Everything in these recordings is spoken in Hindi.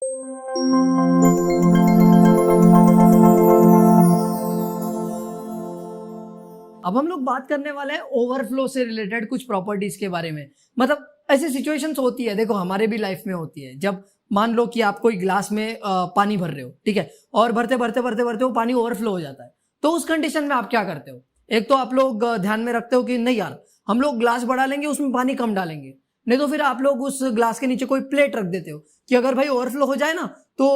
अब हम लोग बात करने वाले हैं ओवरफ्लो से रिलेटेड कुछ प्रॉपर्टीज के बारे में। मतलब ऐसी सिचुएशंस होती है, देखो हमारे भी लाइफ में होती है, जब मान लो कि आप कोई ग्लास में पानी भर रहे हो, ठीक है, और भरते भरते भरते भरते वो पानी ओवरफ्लो हो जाता है। तो उस कंडीशन में आप क्या करते हो? एक तो आप लोग ध्यान में रखते हो कि नहीं यार, हम लोग ग्लास बढ़ा लेंगे, उसमें पानी कम डालेंगे। नहीं तो फिर आप लोग उस ग्लास के नीचे कोई प्लेट रख देते हो कि अगर भाई ओवरफ्लो हो जाए ना तो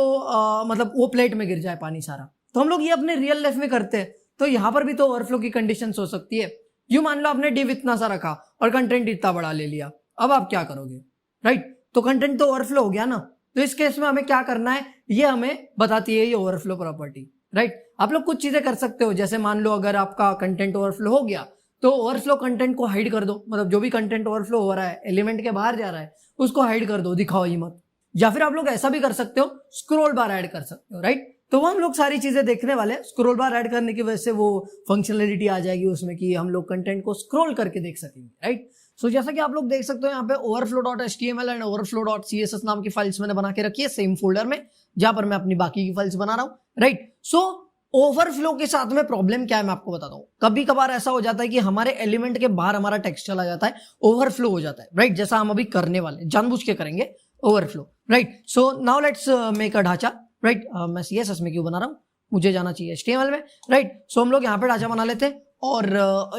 मतलब वो प्लेट में गिर जाए पानी सारा। तो हम लोग ये अपने रियल लाइफ में करते हैं। तो यहाँ पर भी तो ओवरफ्लो की कंडीशंस हो सकती है। यूं मान लो आपने डिव इतना सा रखा और कंटेंट इतना बड़ा ले लिया, अब आप क्या करोगे? राइट, तो कंटेंट तो ओवरफ्लो हो गया ना। तो इस केस में हमें क्या करना है, ये हमें बताती है ये ओवरफ्लो प्रॉपर्टी। राइट, आप लोग कुछ चीजें कर सकते हो, जैसे मान लो अगर आपका कंटेंट ओवरफ्लो हो गया तो ओवरफ्लो कंटेंट को हाइड कर दो। मतलब जो भी कंटेंट ओवरफ्लो हो रहा है, एलिमेंट के बाहर जा रहा है, उसको हाइड कर दो, दिखाओ ही मत। या फिर आप लोग ऐसा भी कर सकते हो, स्क्रॉल बार ऐड कर सकते हो। राइट, तो वो हम लोग सारी चीजें देखने वाले हैं। स्क्रॉल बार ऐड करने की वजह से वो फंक्शनलिटी आ जाएगी उसमें कि हम लोग कंटेंट को स्क्रॉल करके देख सकेंगे। राइट, सो जैसा कि आप लोग देख सकते हो यहाँ पे overflow.html एंड overflow.css नाम की फाइल्स मैंने बना के रखी है सेम फोल्डर में, जहां पर मैं अपनी बाकी की फाइल्स बना रहा हूँ। राइट, सो ओवरफ्लो के साथ में प्रॉब्लम क्या है मैं आपको बताता हूँ। कभी कभार ऐसा हो जाता है कि हमारे एलिमेंट के बाहर हमारा टेक्स्ट चला जाता है, ओवरफ्लो हो जाता है। राइट, जैसा हम अभी करने वाले जानबूझ के करेंगे overflow. Right, so now let's make a ढांचा। राइट, मैं CSS में क्यों बना रहा हूँ, मुझे जाना चाहिए HTML में। राइट, सो हम लोग यहाँ पे ढांचा बना लेते हैं और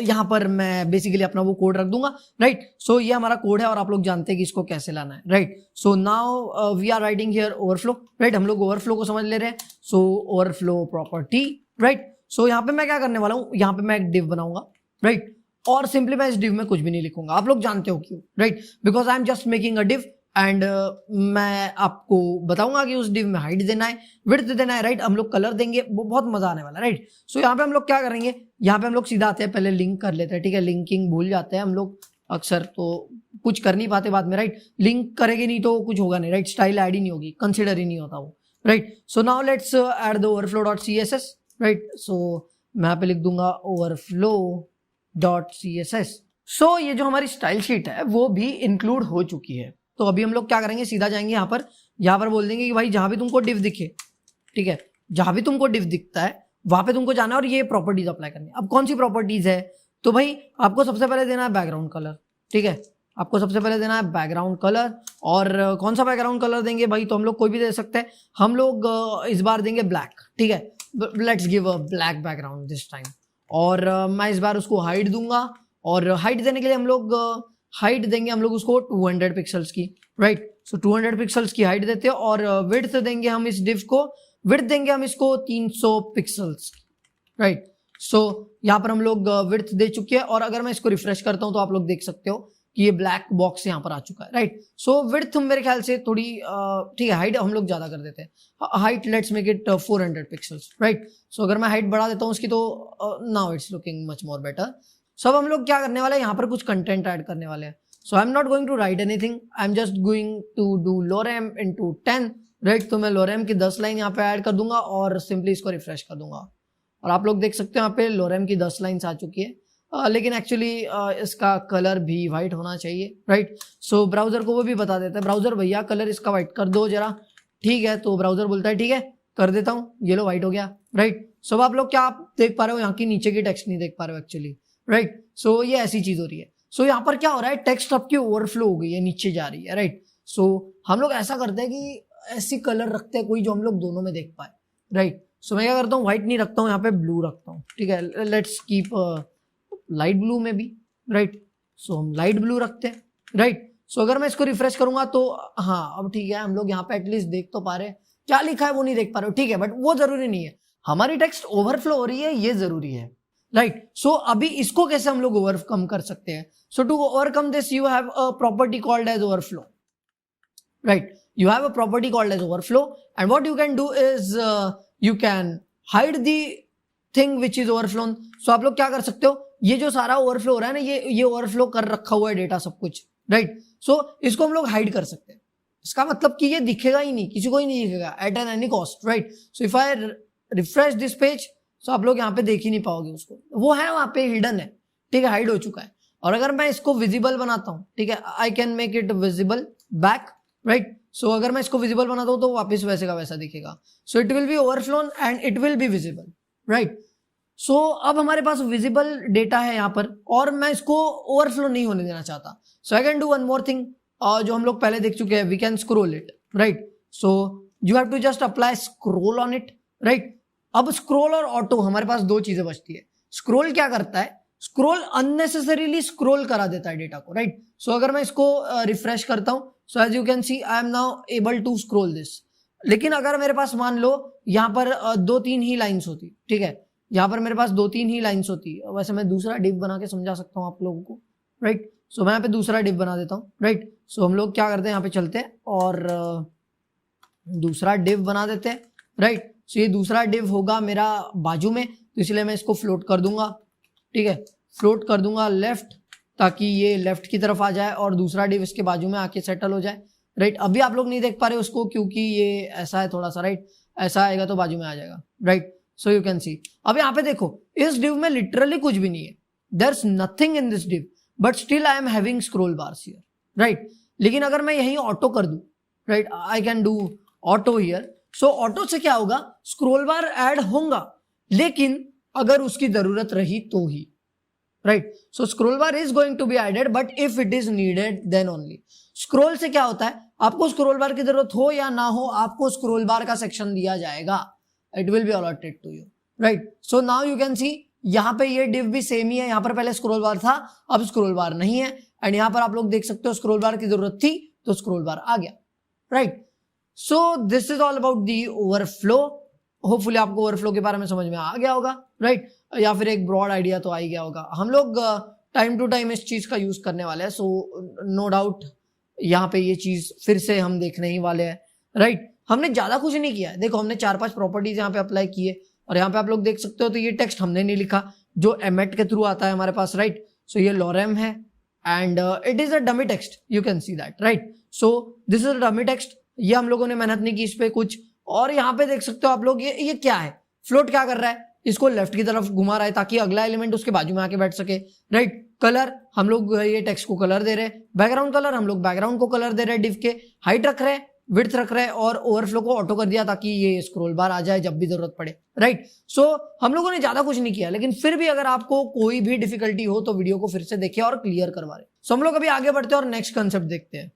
यहाँ पर मैं बेसिकली अपना वो कोड रख दूंगा। राइट, सो ये हमारा कोड है और आप लोग जानते हैं कि इसको कैसे लाना है। Right, so now we are writing here overflow. Right, हम लोग ओवरफ्लो को समझ ले रहे हैं। So overflow property. Right, so यहाँ पे मैं क्या करने वाला हूँ, यहाँ पे मैं एक डिव बनाऊंगा। राइट, और सिंपली मैं इस डिव में कुछ भी नहीं लिखूंगा, आप लोग जानते हो क्यों। Right, because I am just making a div and मैं आपको बताऊंगा कि उस डिव में हाइट देना है, विड्थ देना है। राइट, हम लोग कलर देंगे, वो बहुत मजा आने वाला है। राइट, सो यहाँ पे हम लोग क्या करेंगे, यहाँ पे हम लोग सीधा आते हैं, पहले लिंक कर लेते हैं। ठीक है, लिंकिंग भूल जाते हैं हम लोग अक्सर, तो कुछ कर नहीं पाते बाद में। राइट, लिंक करेंगे नहीं तो कुछ होगा नहीं। राइट, स्टाइल ऐड ही नहीं होगी, कंसिडर ही नहीं होता वो। Right, so now let's add the overflow.css। Right, so मैं यहाँ पे लिख दूंगा overflow.css। सो ये जो हमारी स्टाइल शीट है वो भी इंक्लूड हो चुकी है। तो अभी हम लोग क्या करेंगे, सीधा जाएंगे यहाँ पर बोल देंगे कि भाई जहां भी तुमको डिव दिखे, ठीक है, जहां भी तुमको डिव दिखता है वहां पे तुमको जाना है और ये प्रॉपर्टीज अप्लाई करनी है। अब कौन सी प्रॉपर्टीज है, तो भाई आपको सबसे पहले देना है बैकग्राउंड कलर। ठीक है, आपको सबसे पहले देना है बैकग्राउंड कलर। और कौन सा बैकग्राउंड कलर देंगे भाई, तो हम लोग कोई भी दे सकते हैं। हम लोग इस बार देंगे ब्लैक। ठीक है, let's give a black background this time. और मैं इस बार उसको हाइट दूंगा, और हाइट देने के लिए हम लोग हाइट देंगे हम लोग उसको 200 पिक्सल्स की। राइट, सो 200 पिक्सल्स की हाइट देते हैं। और विड्थ देंगे हम इस डिव को, विड्थ देंगे हम इसको 300 पिक्सल्स। राइट, सो यहाँ पर हम लोग विड्थ दे चुके हैं। और अगर मैं इसको रिफ्रेश करता हूँ तो आप लोग देख सकते हो कि ये ब्लैक बॉक्स यहाँ पर आ चुका है। राइट, सो विड्थ मेरे ख्याल से थोड़ी ठीक है, हाइट हम लोग ज्यादा कर देते हैं। Height let's make it 400 pixels. Right, so अगर मैं हाइट बढ़ा देता हूँ उसकी तो now it's looking much more better. So अब हम लोग क्या करने वाले हैं, यहाँ पर कुछ कंटेंट ऐड करने वाले हैं। So I am not going to write anything, I am just going to do lorem into 10। Right, तो मैं lorem की 10 लाइन यहाँ पे ऐड कर दूंगा और सिंपली इसको रिफ्रेश कर दूंगा। और आप लोग देख सकते हो यहाँ पे lorem की 10 लाइन्स आ चुकी है। लेकिन एक्चुअली इसका कलर भी व्हाइट होना चाहिए। राइट, सो ब्राउजर को वो भी बता देता है, ब्राउजर भैया कलर इसका व्हाइट कर दो जरा। ठीक है, तो ब्राउजर बोलता है ठीक है कर देता हूँ, ये लो व्हाइट हो गया। राइट, सो आप लोग क्या आप देख पा रहे हो, यहाँ की नीचे की टेक्स्ट नहीं देख पा रहे हो एक्चुअली। राइट, सो ये ऐसी चीज हो रही है। सो यहाँ पर क्या हो रहा है, टेक्स्ट आपकी ओवरफ्लो हो गई है, नीचे जा रही है। राइट, सो हम लोग ऐसा करते हैं कि ऐसी कलर रखते हैं कोई जो हम लोग दोनों में देख पाए। राइट, सो मैं क्या करता हूँ, व्हाइट नहीं रखता हूँ, यहाँ पे ब्लू रखता हूँ। ठीक है, लेट्स कीप लाइट ब्लू में भी। राइट, सो हम लाइट ब्लू रखते हैं। राइट, सो अगर मैं इसको रिफ्रेश करूंगा तो हाँ अब ठीक है, हम लोग यहाँ पे एटलीस्ट देख तो पा रहे हैं, क्या लिखा है वो नहीं देख पा रहे हो। ठीक है, बट वो जरूरी नहीं है, हमारी टेक्स्ट ओवरफ्लो हो रही है ये जरूरी है। राइट, सो अभी इसको कैसे हम लोग ओवरकम कर सकते हैं। So to overcome this you have a property called as overflow. Right, you have a property called as overflow, and what you can do is you can hide the thing which is overflown। so आप लोग क्या कर सकते हो, ये जो सारा ओवरफ्लो हो रहा है ना, ये ओवरफ्लो कर रखा हुआ है डेटा सब कुछ। राइट, सो इसको हम लोग हाइड कर सकते हैं। इसका मतलब कि ये दिखेगा ही नहीं, किसी को ही नहीं दिखेगा at an any cost. Right, so if I refresh this page, so आप लोग यहाँ पे देख ही नहीं पाओगे उसको, वो है वहां पे हिडन है। ठीक है, हाइड हो चुका है। और अगर मैं इसको विजिबल बनाता हूँ, ठीक है, I can make it visible back. Right, so अगर मैं इसको विजिबल बनाता हूँ तो वापस वैसे का वैसा दिखेगा. So it will be overflown and it will be visible, right. So अब हमारे पास विजिबल डेटा है यहाँ पर और मैं इसको ओवरफ्लो नहीं होने देना चाहता. So I can do one more thing जो हम लोग पहले देख चुके हैं. We can scroll it, right. So you have to just apply scroll on it, right. अब स्क्रोल और ऑटो हमारे पास दो चीजें बचती है. स्क्रोल क्या करता है, स्क्रोल अननेसेसरीली स्क्रोल करा देता है डेटा को, राइट. सो अगर मैं इसको रिफ्रेश करता हूं, so as you can see I am now able to scroll this. लेकिन अगर मेरे पास मान लो यहाँ पर 2-3 ही लाइंस होती, ठीक है, यहाँ पर मेरे पास 2-3 ही लाइंस होती. वैसे मैं दूसरा डिव बना के समझा सकता हूँ आप लोगों को, राइट. सो मैं यहाँ पे दूसरा डिव बना देता हूँ, राइट. सो हम लोग क्या करते हैं, यहाँ पे चलते हैं और दूसरा डिव बना देते हैं, राइट. सो ये दूसरा डिव होगा मेरा बाजू में, तो इसलिए मैं इसको फ्लोट कर दूंगा, ठीक है. फ्लोट कर दूंगा लेफ्ट, ताकि ये लेफ्ट की तरफ आ जाए और दूसरा डिव इसके बाजू में आके सेटल हो जाए, राइट. अभी आप लोग नहीं देख पा रहे उसको क्योंकि ये ऐसा है थोड़ा सा, राइट. ऐसा आएगा तो बाजू में आ जाएगा, राइट. सो यू कैन सी. अब यहाँ पे देखो इस डिव में लिटरली कुछ भी नहीं है. There is nothing in this div but still I am having scroll bars here, right. लेकिन अगर मैं यही ऑटो कर दूं, right, I can do auto here. So auto से क्या होगा, स्क्रोल बार ऐड होगा, लेकिन अगर उसकी जरूरत रही तो ही, right. So scroll bar is going to be added but if it is needed then only. Scroll से क्या होता है, आपको स्क्रोल बार की जरूरत हो या ना हो, आपको स्क्रोल बार का सेक्शन दिया जाएगा. It will be allotted to you, right. So now you can see यहाँ पे ये डिव भी सेम ही है. यहाँ पर पहले स्क्रोल बार था, अब स्क्रोल बार नहीं है. एंड यहाँ पर आप लोग देख सकते हो स्क्रोल बार की जरूरत थी तो स्क्रोल बार आ गया, right. So this is all about the overflow. Hopefully आपको ओवरफ्लो के बारे में समझ में आ गया होगा, राइट. या फिर एक ब्रॉड आइडिया तो आ ही गया होगा. हम लोग टाइम टू टाइम इस चीज का यूज करने वाले हैं. सो नो डाउट यहाँ पे ये चीज फिर से हम देखने ही वाले हैं, राइट. हमने ज्यादा कुछ नहीं किया है. देखो हमने 4-5 प्रॉपर्टीज यहाँ पे अप्लाई किए और यहाँ पे आप लोग देख सकते हो तो ये टेक्स्ट हमने नहीं लिखा, जो एमेट के थ्रू आता है हमारे पास, राइट. सो ये लॉरेम है and it is a dummy text, you can see that, right. So this is a dummy text. ये हम लोगों ने मेहनत नहीं की इस पे कुछ. और यहाँ पे देख सकते हो आप लोग ये क्या है, फ्लोट क्या कर रहा है, इसको लेफ्ट की तरफ घुमा रहा है ताकि अगला एलिमेंट उसके बाजू में आके बैठ सके, राइट. कलर हम लोग ये टेक्स्ट को कलर दे रहे हैं. बैकग्राउंड कलर हम लोग बैकग्राउंड को कलर दे रहे हैं डिव के. हाइट रख रहे हैं, विड्थ रख रहे हैं और ओवरफ्लो को ऑटो कर दिया ताकि ये स्क्रॉल बार आ जाए जब भी जरूरत पड़े, राइट. सो हम लोगों ने ज्यादा कुछ नहीं किया, लेकिन फिर भी अगर आपको कोई भी डिफिकल्टी हो तो वीडियो को फिर से देखिए और क्लियर करवा रहे. सो हम लोग अभी आगे बढ़ते हैं और नेक्स्ट कंसेप्ट देखते हैं.